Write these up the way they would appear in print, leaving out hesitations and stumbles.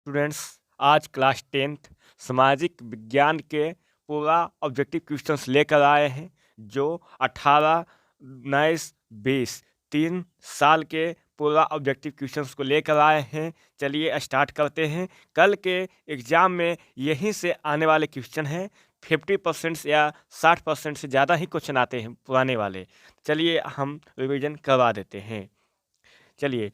Students, आज class 10th सामाजिक विज्ञान के पूरा ऑब्जेक्टिव क्वेश्चंस लेकर आए हैं जो 18, 19, 20 3 साल के पूरा ऑब्जेक्टिव क्वेश्चंस को लेकर आए हैं। चलिए स्टार्ट करते हैं। कल के एग्ज़ाम में यहीं से आने वाले क्वेश्चन हैं। 50% या 60% से ज़्यादा ही क्वेश्चन आते हैं पुराने वाले। चलिए हम रिवीजन करवा देते हैं। चलिए,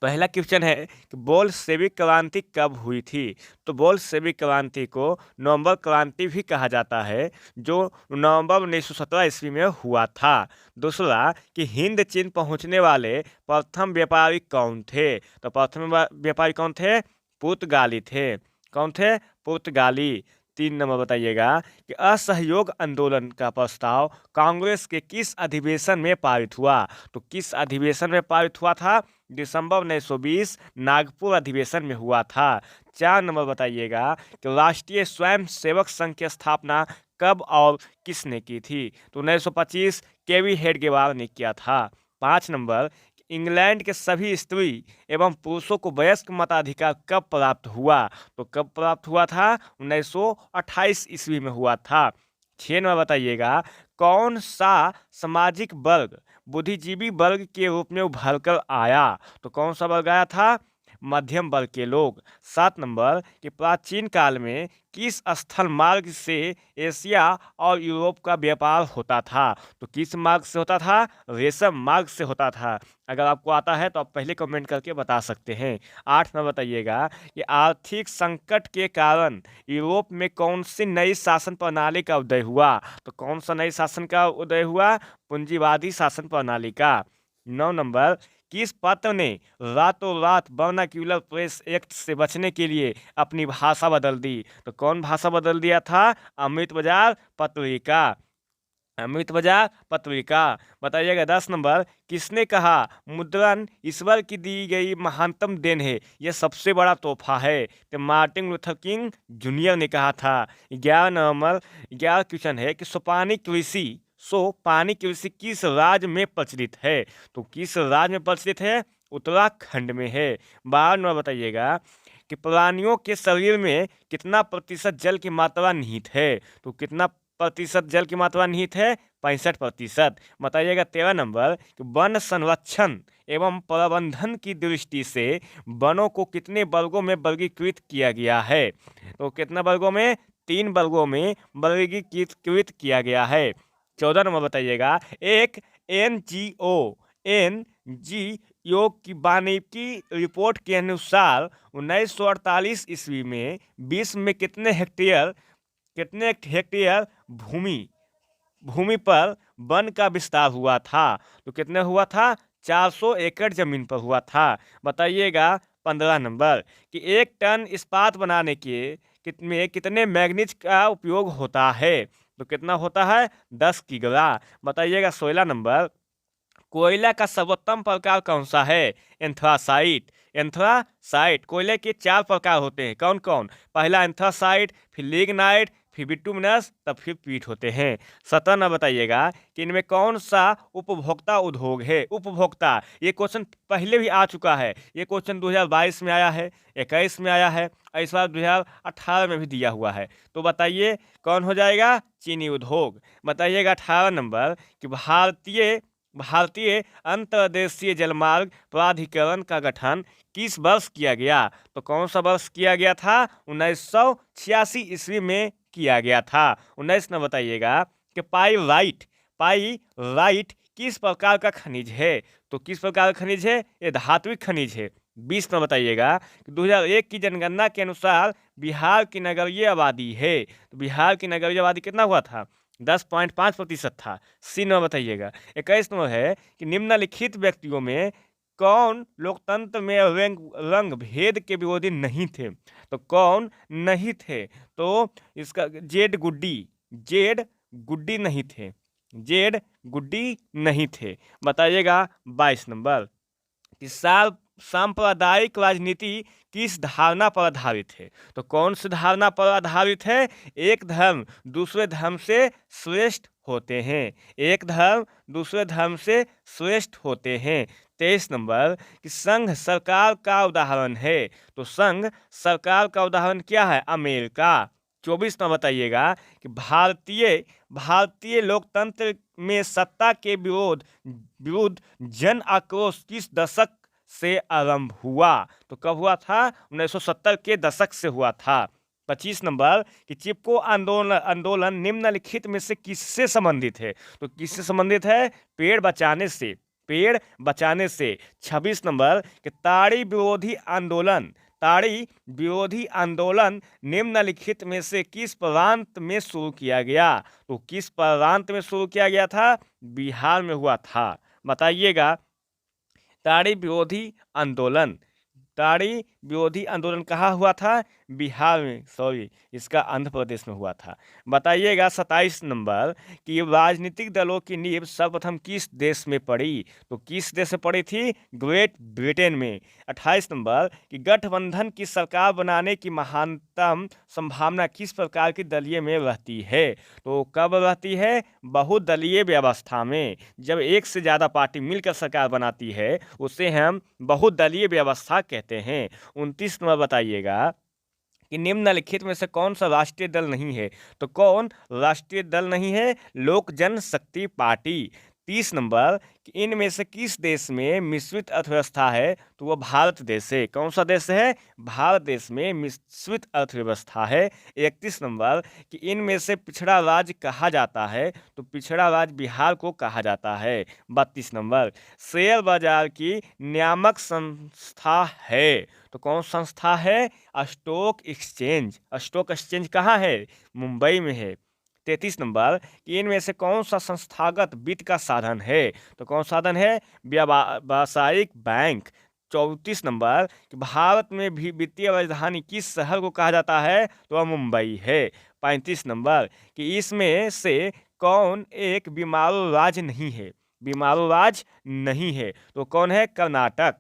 पहला क्वेश्चन है कि बोल्शेविक क्रांति कब हुई थी। तो बोल्शेविक क्रांति को नवंबर क्रांति भी कहा जाता है, जो नवंबर 1917 ईस्वी में हुआ था। दूसरा कि हिंद चीन पहुंचने वाले प्रथम व्यापारी कौन थे। तो प्रथम व्यापारी कौन थे? पुर्तगाली थे। कौन थे? पुर्तगाली। 3 नंबर बताइएगा कि असहयोग आंदोलन का प्रस्ताव कांग्रेस के किस अधिवेशन में पारित हुआ। तो किस अधिवेशन में पारित हुआ था? दिसंबर 1920 नागपुर अधिवेशन में हुआ था। 4 नंबर बताइएगा कि राष्ट्रीय स्वयंसेवक संघ की स्थापना कब और किसने की थी। तो 1925 केवी हेडगेवार ने किया था। 5 नंबर, इंग्लैंड के सभी स्त्री एवं पुरुषों को वयस्क मताधिकार कब प्राप्त हुआ। तो कब प्राप्त हुआ था? 1928 ईस्वी में हुआ था। 6 नंबर बताइएगा कौन सा सामाजिक वर्ग बुद्धिजीवी वर्ग के रूप में उभर कर आया। तो कौन सा वर्ग आया था? मध्यम वर्ग के लोग। 7 नंबर कि प्राचीन काल में किस स्थल मार्ग से एशिया और यूरोप का व्यापार होता था। तो किस मार्ग से होता था? रेशम मार्ग से होता था। अगर आपको आता है तो आप पहले कमेंट करके बता सकते हैं। 8 नंबर बताइएगा कि आर्थिक संकट के कारण यूरोप में कौन सी नई शासन प्रणाली का उदय हुआ। तो कौन सा नई शासन का उदय हुआ? पूंजीवादी शासन प्रणाली का। 9 नंबर किस पत्र ने रातों रात वर्नाक्यूलर प्रेस एक्ट से बचने के लिए अपनी भाषा बदल दी। तो कौन भाषा बदल दिया था? अमृत बाजार पत्रिका। अमृत बाजार पत्रिका। बताइएगा। 10 नंबर किसने कहा मुद्रण ईश्वर की दी गई महानतम देन है, यह सबसे बड़ा तोहफा है। तो मार्टिन लूथर किंग जूनियर ने कहा था। 11 नंबर 11 क्वेश्चन है कि पानी कृषि किस राज्य में प्रचलित है। तो किस राज्य में प्रचलित है? उत्तराखंड में है। 12 नंबर बताइएगा कि प्राणियों के शरीर में कितना प्रतिशत जल की मात्रा निहित है। तो कितना प्रतिशत जल की मात्रा निहित है? 65%। बताइएगा। 13 नंबर कि वन संरक्षण एवं प्रबंधन की दृष्टि से वनों को कितने वर्गों में वर्गीकृत किया गया है। तो कितना वर्गों में? 3 वर्गों में वर्गीकृत किया गया है। 14 नंबर बताइएगा एक एनजीओ की वानिकी रिपोर्ट के अनुसार 1948 ईस्वी में विश्व में कितने हेक्टेयर भूमि पर वन का विस्तार हुआ था। तो कितने हुआ था? 400 एकड़ जमीन पर हुआ था। बताइएगा। 15 नंबर कि 1 टन इस्पात बनाने के कितने मैग्नीज का उपयोग होता है। तो कितना होता है? 10 किग्रा। बताइएगा। 16 नंबर कोयला का सर्वोत्तम प्रकार कौन सा है? एंथ्रासाइट। कोयले के 4 प्रकार होते हैं। कौन कौन? पहला एंथ्रासाइट, फिर लिग्नाइट, फिर बिटुमिनस, तब फिर पीट होते हैं। 17 बताइएगा कि इनमें कौन सा उपभोक्ता उद्योग है। उपभोक्ता, ये क्वेश्चन पहले भी आ चुका है। ये क्वेश्चन 2022 में आया है, 21 में आया है, इस बार 2018 में भी दिया हुआ है। तो बताइए कौन हो जाएगा? चीनी उद्योग। बताइएगा। 18 नंबर कि भारतीय अंतर्देशीय जलमार्ग प्राधिकरण का गठन किस वर्ष किया गया। तो कौन सा वर्ष किया गया था? 1986 ईस्वी में किया गया था। 19 में बताइएगा कि पाइराइट किस प्रकार का खनिज है। तो किस प्रकार का खनिज है? ये धात्विक खनिज है। 20 में बताइएगा कि 2001 की जनगणना के अनुसार बिहार की नगरीय आबादी है। तो बिहार की नगरीय आबादी कितना हुआ था? 10.5% था। सी नंबर बताइएगा। 21 नंबर है कि निम्नलिखित व्यक्तियों में कौन लोकतंत्र में रंग भेद के विरोधी नहीं थे। तो कौन नहीं थे? तो इसका जेड गुड्डी नहीं थे। जेड गुड्डी नहीं थे। बताइएगा। 22 नंबर कि सांप्रदायिक राजनीति किस धारणा पर आधारित है। तो कौन सी धारणा पर आधारित है? एक धर्म दूसरे धर्म से श्रेष्ठ होते हैं। एक धर्म दूसरे धर्म से श्रेष्ठ होते हैं। 23 नंबर कि संघ सरकार का उदाहरण है, तो संघ सरकार का उदाहरण क्या है? अमेरिका। 24 नंबर बताइएगा कि भारतीय लोकतंत्र में सत्ता के विरुद्ध जन आक्रोश किस दशक से आरंभ हुआ? तो कब हुआ था? 1970 के दशक से हुआ था। 25 नंबर कि चिपको आंदोलन निम्नलिखित में से किससे संबंधित है? तो किससे संबंधित है? पेड़ बचाने से। 26 नंबर कि ताड़ी विरोधी आंदोलन निम्नलिखित में से किस प्रांत में शुरू किया गया? तो किस प्रांत में शुरू किया गया था? बिहार में हुआ था। बताइएगा, ताड़ी विरोधी आंदोलन कहाँ हुआ था? बिहार में, सॉरी, इसका आंध्र प्रदेश में हुआ था। बताइएगा 27 नंबर कि राजनीतिक दलों की नींव सर्वप्रथम किस देश में पड़ी? तो किस देश में पड़ी थी? ग्रेट ब्रिटेन में। 28 नंबर कि गठबंधन की सरकार बनाने की महानतम संभावना किस प्रकार की दलीय में रहती है? तो कब रहती है? बहुदलीय व्यवस्था में। जब एक से ज़्यादा पार्टी मिलकर सरकार बनाती है उसे हम बहुदलीय व्यवस्था कहते हैं। 29 नंबर बताइएगा कि निम्नलिखित में से कौन सा राष्ट्रीय दल नहीं है? तो कौन राष्ट्रीय दल नहीं है? लोक जनशक्ति पार्टी। 30 नंबर कि इनमें से किस देश में मिश्रित अर्थव्यवस्था है? तो वह भारत देश है। कौन सा देश है? भारत देश में मिश्रित अर्थव्यवस्था है। 31 नंबर कि इनमें से पिछड़ा राज्य कहा जाता है? तो पिछड़ा राज्य बिहार को कहा जाता है। 32 नंबर शेयर बाजार की नियामक संस्था है, तो कौन संस्था है? स्टॉक एक्सचेंज कहाँ है? मुंबई में है। 33 नंबर कि इनमें से कौन सा संस्थागत वित्त का साधन है? तो कौन साधन है? व्यावसायिक बैंक। 34 नंबर कि भारत में भी वित्तीय राजधानी किस शहर को कहा जाता है? तो वह मुंबई है। 35 नंबर कि इसमें से कौन एक बीमारू राज्य नहीं है? तो कौन है? कर्नाटक।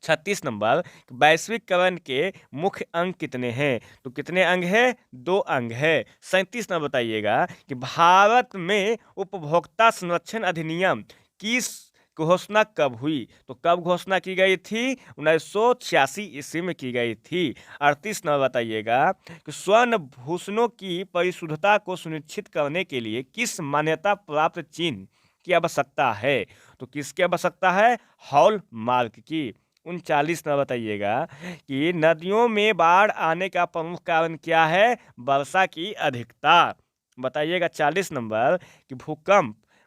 36 नंबर वैश्वीकरण के मुख्य अंग कितने हैं? तो कितने अंग है? 2 अंग है। 37 नंबर बताइएगा कि भारत में उपभोक्ता संरक्षण अधिनियम किस घोषणा कब हुई? तो कब घोषणा की गई थी? 1986 ईस्वी में की गई थी। 38 नंबर बताइएगा कि स्वर्ण भूषणों की परिशुद्धता को सुनिश्चित करने के लिए किस मान्यता प्राप्त चिन्ह की आवश्यकता है? तो किसकी आवश्यकता है? हॉलमार्क की। 39 नंबर बताइएगा कि नदियों में बाढ़ आने का प्रमुख कारण क्या है? वर्षा की अधिकता। बताइएगा 40 नंबर कि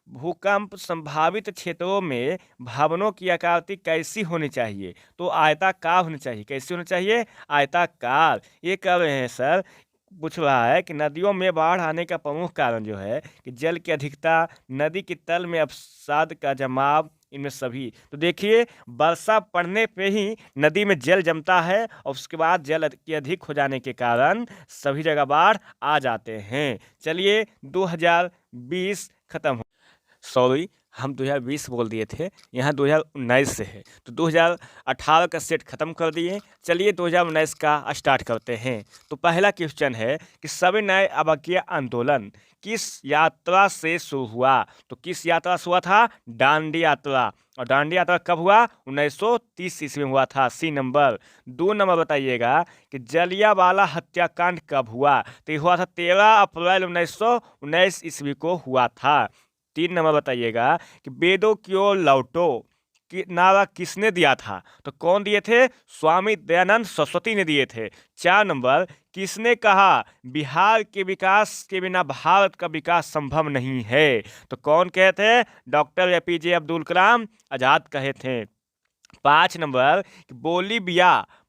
भूकंप संभावित क्षेत्रों में भवनों की आकृति कैसी होनी चाहिए? तो आयताकार होनी चाहिए। कैसी होनी चाहिए? आयताकार। ये कह रहे हैं सर, पूछ रहा है कि नदियों में बाढ़ आने का प्रमुख कारण जो है कि जल की अधिकता, नदी के तल में अवसाद का जमाव, इनमें सभी। तो देखिए, वर्षा पड़ने पे ही नदी में जल जमता है और उसके बाद जल की अधिक हो जाने के कारण सभी जगह बाढ़ आ जाते हैं। चलिए 2020 खत्म हो, सॉरी, हम 2020 बोल दिए थे, यहाँ 2019 से है, तो 2018 का सेट खत्म कर दिए। चलिए 2019 का स्टार्ट करते हैं। तो पहला क्वेश्चन है कि सविनय अवज्ञा आंदोलन किस यात्रा से शुरू हुआ? तो किस यात्रा से हुआ था? दांडी यात्रा। और दांडी यात्रा कब हुआ? 1930 ईस्वी में हुआ था। सी नंबर। 2 नंबर बताइएगा कि जलियांवाला हत्याकांड कब हुआ? तो ये हुआ था 13 अप्रैल 1919 ईस्वी को हुआ था। 3 नंबर बताइएगा कि वेदों की ओर लौटो कि नारा किसने दिया था? तो कौन दिए थे? स्वामी दयानंद सरस्वती ने दिए थे। 4 नंबर किसने कहा बिहार के विकास के बिना भारत का विकास संभव नहीं है? तो कौन कहे थे? डॉक्टर APJ अब्दुल कलाम आजाद कहे थे। 5 नंबर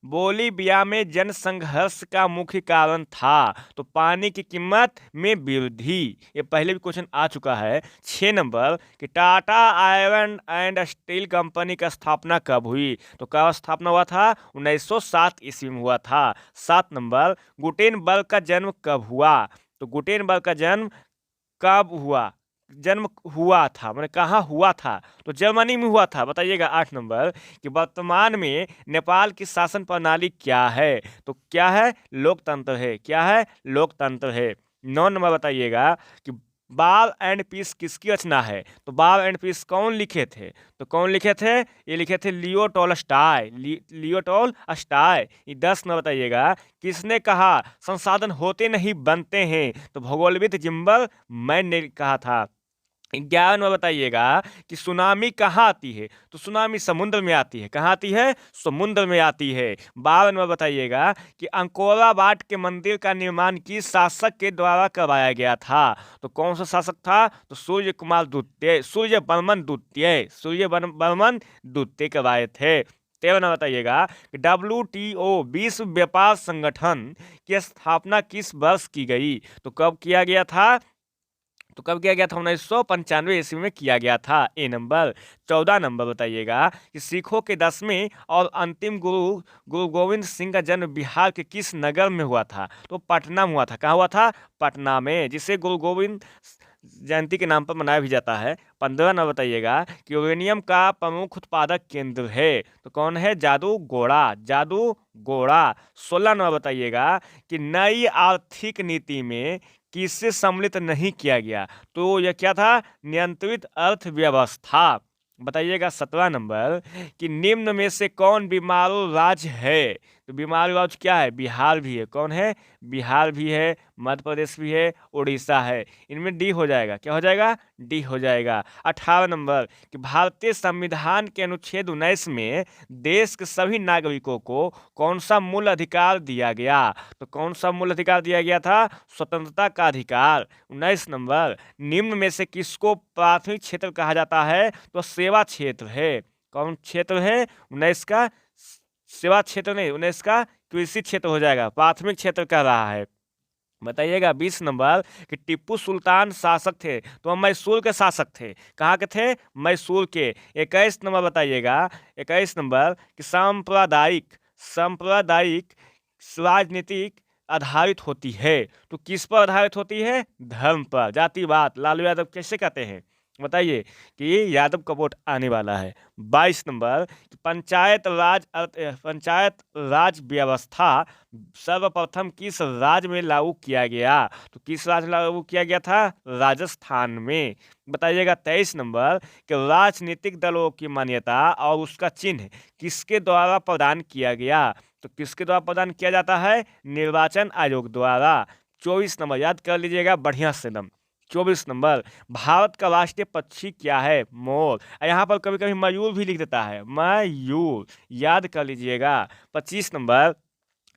बोलीविया में जनसंघर्ष का मुख्य कारण था? तो पानी की कीमत में वृद्धि। ये पहले भी क्वेश्चन आ चुका है। 6 नंबर कि Tata iron and steel company का स्थापना कब हुई? तो कब स्थापना हुआ था? 1907 ईस्वी में हुआ था। 7 नंबर गुटेनबर्ग का जन्म कब हुआ? तो गुटेनबर्ग का जन्म हुआ था, मैंने कहाँ हुआ था? तो जर्मनी में हुआ था। बताइएगा 8 नंबर कि वर्तमान में नेपाल की शासन प्रणाली क्या है? तो क्या है? लोकतंत्र है। क्या है? लोकतंत्र है। 9 नंबर बताइएगा कि वार एंड पीस किसकी रचना है? तो वार एंड पीस कौन लिखे थे? तो कौन लिखे थे? ये लिखे थे लियो टॉलस्टॉय। लियो टॉलस्टॉय। ये 10 न बताइएगा। किसने कहा संसाधन होते नहीं बनते हैं? तो भूगोलविद जिम्बल मैन ने कहा था। 11 में बताइएगा कि सुनामी कहाँ आती है? तो सुनामी समुद्र में आती है। कहाँ आती है? समुद्र में आती है। 52 में बताइएगा कि अंकोरा वाट के मंदिर का निर्माण किस शासक के द्वारा करवाया गया था? तो कौन सा शासक था? तो सूर्य कुमार द्वितीय, सूर्य बर्मन द्वितीय, सूर्य बर्मन द्वितीय करवाए थे। 13 में बताइएगा कि WTO विश्व व्यापार संगठन की स्थापना किस वर्ष की गई? तो कब किया गया था? तो कब किया गया था? 1995 ईस्वी में किया गया था। ए नंबर। 14 नंबर बताइएगा कि सिखों के 10वें और अंतिम गुरु गुरु गोविंद सिंह का जन्म बिहार के किस नगर में हुआ था? तो पटना में हुआ था। कहाँ हुआ था? पटना में, जिसे गुरु गोविंद जयंती के नाम पर मनाया भी जाता है। 15 नंबर बताइएगा कि यूरेनियम का प्रमुख उत्पादक केंद्र है। तो कौन है? जादूगोड़ा, जादूगोड़ा। 16 नंबर बताइएगा कि नई आर्थिक नीति में किससे सम्मिलित नहीं किया गया? तो यह क्या था? नियंत्रित अर्थव्यवस्था। बताइएगा 17 नंबर कि निम्न में से कौन बीमारू राज्य है? तो बीमारू राज्य क्या है? बिहार भी है। कौन है? बिहार भी है, मध्य प्रदेश भी है, उड़ीसा है। इनमें डी हो जाएगा। क्या हो जाएगा? डी हो जाएगा। 18 नंबर कि भारतीय संविधान के अनुच्छेद 19 में देश के सभी नागरिकों को कौन सा मूल अधिकार दिया गया? तो कौन सा मूल अधिकार दिया गया था? स्वतंत्रता का अधिकार। 19 नंबर निम्न में से किसको प्राथमिक क्षेत्र कहा जाता है? तो सेवा क्षेत्र है। कौन क्षेत्र है? 19 का सेवा क्षेत्र नहीं, 19 का कृषि क्षेत्र हो जाएगा। प्राथमिक क्षेत्र कह रहा है। बताइएगा 20 नंबर कि टिप्पू सुल्तान शासक थे तो हम मैसूर के शासक थे। कहाँ के थे? मैसूर के। 21 नंबर बताइएगा, 21 नंबर कि सांप्रदायिक सांप्रदायिक राजनीतिक आधारित होती है। तो किस पर आधारित होती है? धर्म पर, जातिवाद। लालू यादव कैसे कहते हैं? बताइए कि यादव का वोट आने वाला है। 22 नंबर पंचायत राज व्यवस्था सर्वप्रथम किस राज्य में लागू किया गया? तो किस राज्य में लागू किया गया था? राजस्थान में। बताइएगा 23 नंबर कि राजनीतिक दलों की मान्यता और उसका चिन्ह किसके द्वारा प्रदान किया गया? तो किसके द्वारा प्रदान किया जाता है? निर्वाचन आयोग द्वारा। 24 नंबर याद कर लीजिएगा बढ़िया से एकदम। 24 नंबर भारत का राष्ट्रीय पक्षी क्या है? मोर। यहाँ पर कभी कभी मयूर भी लिख देता है, मयूर। याद कर लीजिएगा। 25 नंबर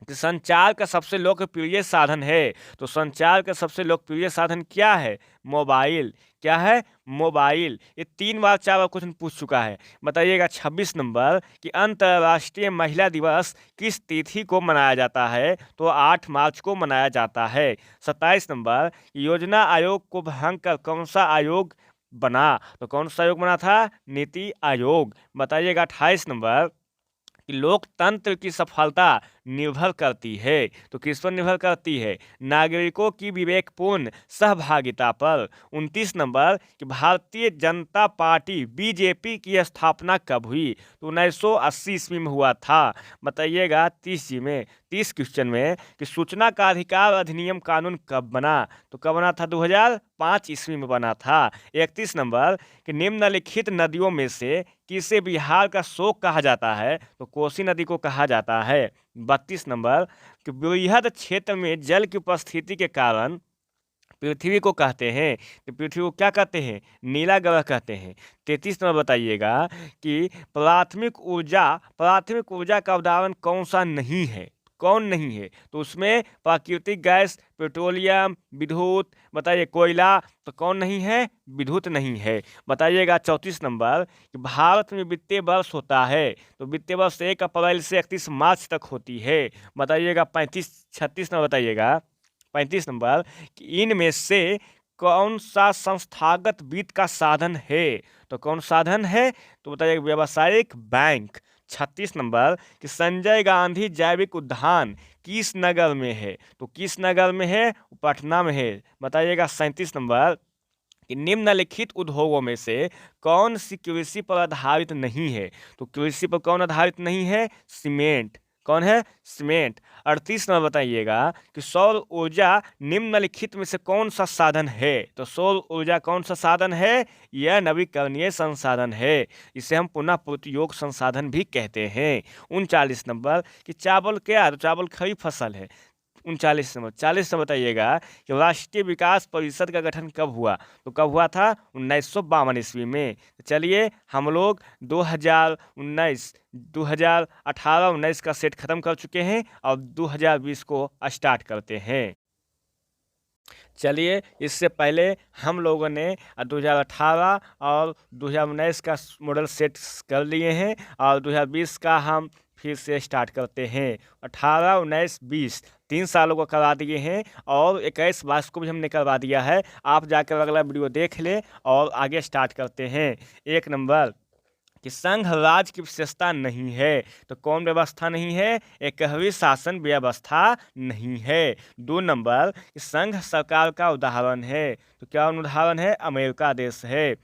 कि संचार का सबसे लोकप्रिय साधन है। तो संचार का सबसे लोकप्रिय साधन क्या है? मोबाइल। क्या है? मोबाइल। ये 3 बार 4 बार क्वेश्चन पूछ चुका है। बताइएगा 26 नंबर कि अंतर्राष्ट्रीय महिला दिवस किस तिथि को मनाया जाता है? तो 8 मार्च को मनाया जाता है। 27 नंबर योजना आयोग को भंग कर कौन सा आयोग बना? तो कौन सा आयोग बना था? नीति आयोग। बताइएगा 28 नंबर कि लोकतंत्र की सफलता निर्भर करती है। तो किस पर निर्भर करती है? नागरिकों की विवेकपूर्ण सहभागिता पर। 29 नंबर कि भारतीय जनता पार्टी बीजेपी की स्थापना कब हुई? तो 1980 ईस्वी में हुआ था। बताइएगा 30 क्वेश्चन में कि सूचना का अधिकार अधिनियम कानून कब बना? तो कब बना था? 2005 ईस्वी में बना था। 31 नंबर कि निम्नलिखित नदियों में से किसे बिहार का शोक कहा जाता है? तो कोसी नदी को कहा जाता है। 32 नंबर कि बृहद क्षेत्र में जल की उपस्थिति के कारण पृथ्वी को कहते हैं। तो पृथ्वी को क्या कहते हैं? नीला ग्रह कहते हैं। 33 नंबर बताइएगा कि प्राथमिक ऊर्जा का उदाहरण कौन सा नहीं है? कौन नहीं है? तो उसमें प्राकृतिक गैस, पेट्रोलियम, विद्युत। बताइए कोयला। तो कौन नहीं है? विद्युत नहीं है। बताइएगा 34 नंबर कि भारत में वित्तीय वर्ष होता है। तो वित्तीय वर्ष 1 अप्रैल से 31 मार्च तक होती है। बताइएगा 36 नंबर बताइएगा 35 नंबर कि इनमें से कौन सा संस्थागत वित्त का साधन है? तो कौन साधन है? तो बताइए व्यावसायिक बैंक। 36 नंबर कि संजय गांधी जैविक उद्यान किस नगर में है? तो किस नगर में है? पटना में है। बताइएगा 37 नंबर कि निम्नलिखित उद्योगों में से कौन सी कृषि पर आधारित नहीं है? तो कृषि पर कौन आधारित नहीं है? सीमेंट। कौन है? सीमेंट। 38 नंबर बताइएगा कि सौर ऊर्जा निम्नलिखित में से कौन सा साधन है? तो सौर ऊर्जा कौन सा साधन है? यह नवीकरणीय संसाधन है। इसे हम पुनः उपयोग संसाधन भी कहते हैं। 39 नंबर कि चावल क्या है? तो चावल खड़ी फसल है। 39 नंबर। 40 नंबर बताइएगा कि राष्ट्रीय विकास परिषद का गठन कब हुआ? तो कब हुआ था? 1952 ईस्वी में। तो चलिए हम लोग 2019 2018-19 का सेट खत्म कर चुके हैं और 2020 को स्टार्ट करते हैं। चलिए इससे पहले हम लोगों ने 2018 और 2019 का मॉडल सेट कर लिए हैं और 2020 का हम फिर से स्टार्ट करते हैं। 18, 19, 20 3 सालों को करवा दिए हैं और 21, 22 को भी हमने करवा दिया है। आप जाकर अगला वीडियो देख लें और आगे स्टार्ट करते हैं। 1 नंबर कि संघ राज्य की विशेषता नहीं है। तो कौन व्यवस्था नहीं है? एकहवी शासन व्यवस्था नहीं है। 2 नंबर कि संघ सरकार का उदाहरण है। तो क्या उदाहरण है? अमेरिका देश है।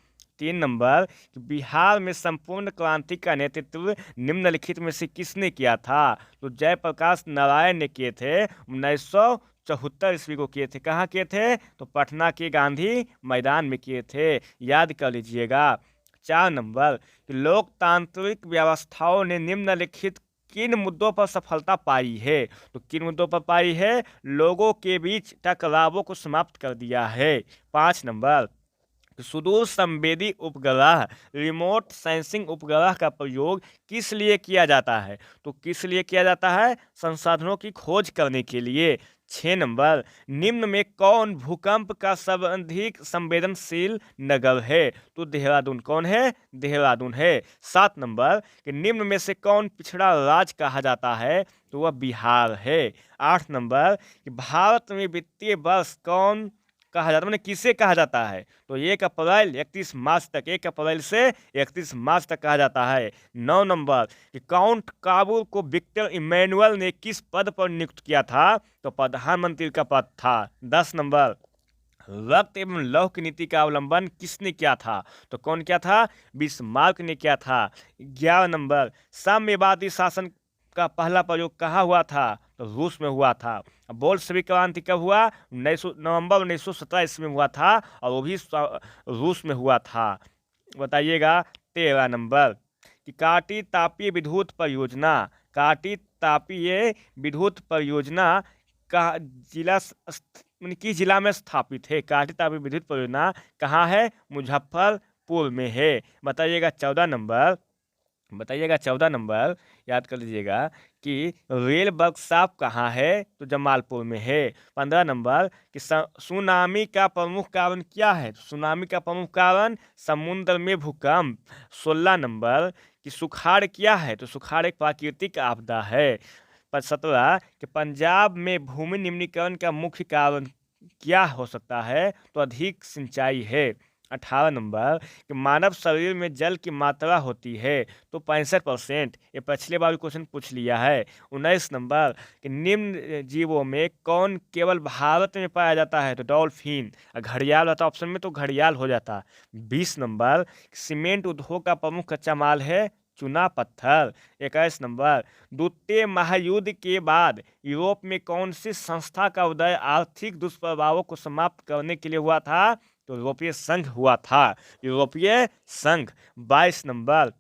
3 नंबर कि बिहार में संपूर्ण क्रांति का नेतृत्व निम्नलिखित में से किसने किया था? तो जयप्रकाश नारायण ने किए थे। 1974 ईस्वी को किए थे। कहाँ किए थे? तो पटना के गांधी मैदान में किए थे। याद कर लीजिएगा। 4 नंबर कि लोकतांत्रिक व्यवस्थाओं ने निम्नलिखित किन मुद्दों पर सफलता पाई है? तो किन मुद्दों पर पाई है? लोगों के बीच टकरावों को समाप्त कर दिया है। 5 नंबर सुदूर संवेदी उपग्रह रिमोट सेंसिंग उपग्रह का प्रयोग किस लिए किया जाता है? तो किस लिए किया जाता है? संसाधनों की खोज करने के लिए। 6 नंबर निम्न में कौन भूकंप का सर्वाधिक संवेदनशील नगर है? तो देहरादून। कौन है? देहरादून है। 7 नंबर कि निम्न में से कौन पिछड़ा राज्य कहा जाता है? तो वह बिहार है। 8 नंबर कि भारत में वित्तीय वर्ष कौन कहा जाता है, मैंने किसे कहा जाता है? तो 1 अप्रैल 31 मार्च तक, 1 अप्रैल से 31 मार्च तक कहा जाता है। 9 नंबर कि काउंट काबुल को विक्टर इमैनुअल ने किस पद पर नियुक्त किया था? तो प्रधानमंत्री का पद था। 10 नंबर रक्त एवं लौह की नीति का अवलंबन किसने किया था? तो कौन किया था? बिस्मार्क ने किया था। 11 नंबर साम्यवादी शासन का पहला प्रयोग कहाँ हुआ था? तो रूस में हुआ था। बोल्शेविक क्रांति कब हुआ? नवंबर 1917 ईस्वी में हुआ था और वो भी रूस में हुआ था। बताइएगा। 13 नंबर कि काटी तापीय विद्युत परियोजना, काटी तापीय विद्युत परियोजना का जिला किस जिला में स्थापित है? काटी तापीय विद्युत परियोजना कहाँ है? मुजफ्फरपुर में है। बताइएगा 14 नंबर। बताइएगा 14 नंबर याद कर लीजिएगा कि रेल वर्कशॉप कहाँ है? तो जमालपुर में है। 15 नंबर कि सुनामी का प्रमुख कारण क्या है? सुनामी का प्रमुख कारण समुद्र में भूकंप। 16 नंबर कि सुखाड़ क्या है? तो सुखाड़ एक प्राकृतिक आपदा है। 17 कि पंजाब में भूमि निम्नीकरण का मुख्य कारण क्या हो सकता है? तो अधिक सिंचाई है। 18 नंबर कि मानव शरीर में जल की मात्रा होती है तो 65%। ये पिछले बार क्वेश्चन पूछ लिया है। 19 नंबर कि निम्न जीवों में कौन केवल भारत में पाया जाता है? तो डॉल्फिन। घड़ियाल होता ऑप्शन में तो घड़ियाल हो जाता। 20 नंबर सीमेंट उद्योग का प्रमुख कच्चा माल है चूना पत्थर। 21 नंबर द्वितीय महायुद्ध के बाद यूरोप में कौन सी संस्था का उदय आर्थिक दुष्प्रभावों को समाप्त करने के लिए हुआ था? तो यूरोपीय संघ हुआ था। यूरोपीय संघ। 22 नंबर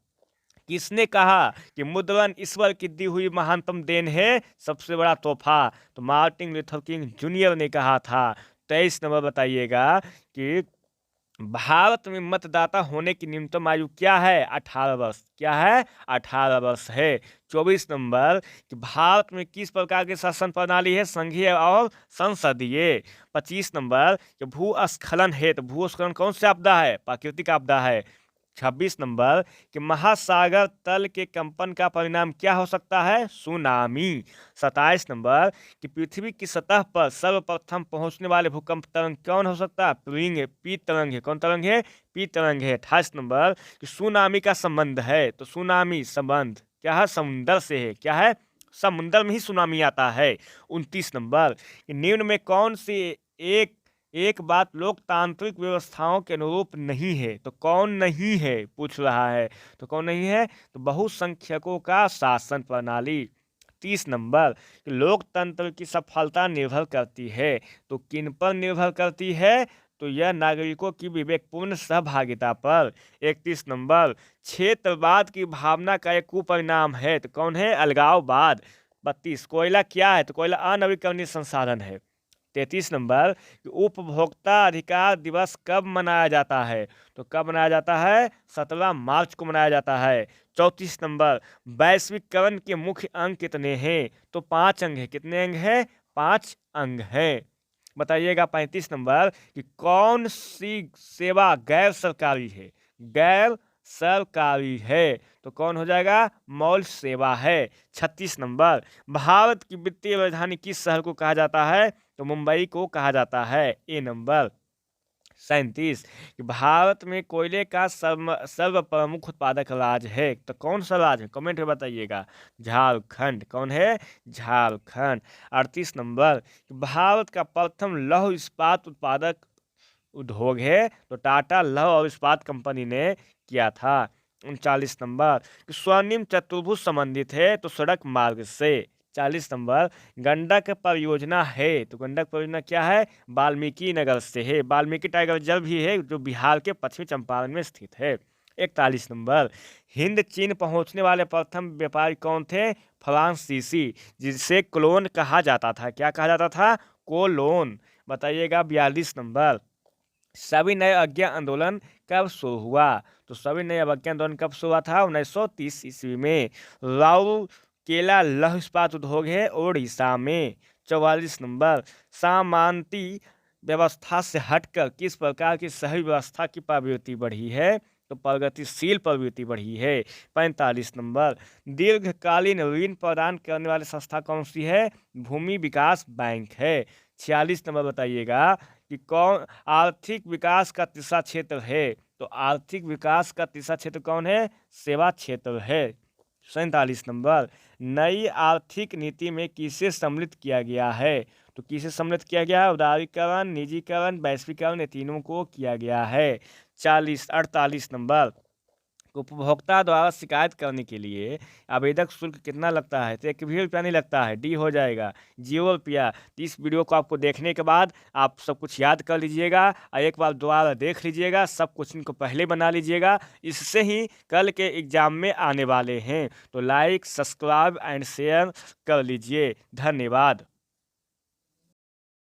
किसने कहा कि मुद्रण ईश्वर की दी हुई महानतम देन है, सबसे बड़ा तोहफा? तो मार्टिन लूथर किंग जूनियर ने कहा था। 23 नंबर बताइएगा कि भारत में मतदाता होने की न्यूनतम आयु क्या है? 18 वर्ष। क्या है? 18 वर्ष है। 24 नंबर कि भारत में किस प्रकार की शासन प्रणाली है? संघीय और संसदीय। 25 नंबर कि भूस्खलन है तो भूस्खलन कौन सी आपदा है? प्राकृतिक आपदा है। 26 नंबर कि महासागर तल के कंपन का परिणाम क्या हो सकता है? सुनामी। 27 नंबर कि पृथ्वी की सतह पर सर्वप्रथम पहुंचने वाले भूकंप तरंग कौन हो सकता है? पी तरंग है। कौन तरंग है? पी तरंग है। 28 नंबर कि सुनामी का संबंध है तो सुनामी संबंध क्या है? समुंदर से है। क्या है? समुंदर में ही सुनामी आता है। 29 नंबर कि निम्न में कौन सी एक बात लोकतांत्रिक व्यवस्थाओं के अनुरूप नहीं है? तो कौन नहीं है पूछ रहा है। तो कौन नहीं है? तो बहुसंख्यकों का शासन प्रणाली। 30 नंबर कि लोकतंत्र की सफलता निर्भर करती है, तो किन पर निर्भर करती है? तो यह नागरिकों की विवेकपूर्ण सहभागिता पर। 31 नंबर क्षेत्रवाद की भावना का एक कुपरिणाम है, तो कौन है? अलगाववाद। 32 कोयला क्या है? तो कोयला अनवीकरणीय संसाधन है। 33 नंबर कि उपभोक्ता अधिकार दिवस कब मनाया जाता है? तो कब मनाया जाता है? 17 मार्च को मनाया जाता है। 34 नंबर वैश्वीकरण के मुख्य अंग कितने हैं? तो 5 अंग है। कितने अंग हैं? 5 अंग हैं। बताइएगा 35 नंबर कि कौन सी सेवा गैर सरकारी है? गैर सरकारी है, तो कौन हो जाएगा? मौलिक सेवा है। 36 नंबर भारत की वित्तीय राजधानी किस शहर को कहा जाता है? तो मुंबई को कहा जाता है। ए नंबर 37 कि भारत में कोयले का सर्व प्रमुख उत्पादक राज्य है, तो कौन सा राज्य है? कमेंट में बताइएगा। झारखंड। कौन है? झारखंड। 38 नंबर कि भारत का प्रथम लौह इस्पात उत्पादक उद्योग है, तो टाटा लौह और इस्पात कंपनी ने किया था। 39 नंबर कि स्वर्णिम चतुर्भुज संबंधित है, तो सड़क मार्ग से। 40 नंबर गंडक परियोजना है, तो गंडक परियोजना क्या है? वाल्मीकि नगर से है। वाल्मीकि टाइगर रिजर्व भी है जो बिहार के पश्चिमी चंपारण में स्थित है। 41 नंबर हिंद चीन पहुंचने वाले प्रथम व्यापारी कौन थे? फ्रांसीसी, जिसे कोलोन कहा जाता था। क्या कहा जाता था? कोलोन। बताइएगा 42 नंबर सभी नए अज्ञा आंदोलन कब शुरू हुआ? तो सभी नए अवज्ञा आंदोलन कब शुरू हुआ था? 1930 ईस्वी में। राउरकेला लौह इस्पात उद्योग है ओडिशा में। 44 नंबर सामंती व्यवस्था से हटकर किस प्रकार की शहरी व्यवस्था की प्रवृत्ति बढ़ी है? तो प्रगतिशील प्रवृत्ति बढ़ी है। 45 नंबर दीर्घकालीन ऋण प्रदान करने वाली संस्था कौन सी है? भूमि विकास बैंक है। 46 नंबर बताइएगा कि कौन आर्थिक विकास का तीसरा क्षेत्र है? तो आर्थिक विकास का तीसरा क्षेत्र कौन है? सेवा क्षेत्र है। 47 नंबर नई आर्थिक नीति में किसे सम्मिलित किया गया है? तो किसे सम्मिलित किया गया है? उदारीकरण, निजीकरण, वैश्वीकरण, ये तीनों को किया गया है। 48 नंबर उपभोक्ता द्वारा शिकायत करने के लिए आवेदक शुल्क कितना लगता है? तो 1 भी रुपया नहीं लगता है, डी हो जाएगा 0 रुपया। तो इस वीडियो को आपको देखने के बाद आप सब कुछ याद कर लीजिएगा और एक बार दोबारा देख लीजिएगा, सब कुछ इनको पहले बना लीजिएगा, इससे ही कल के एग्जाम में आने वाले हैं। तो लाइक, सब्सक्राइब एंड शेयर कर लीजिए। धन्यवाद।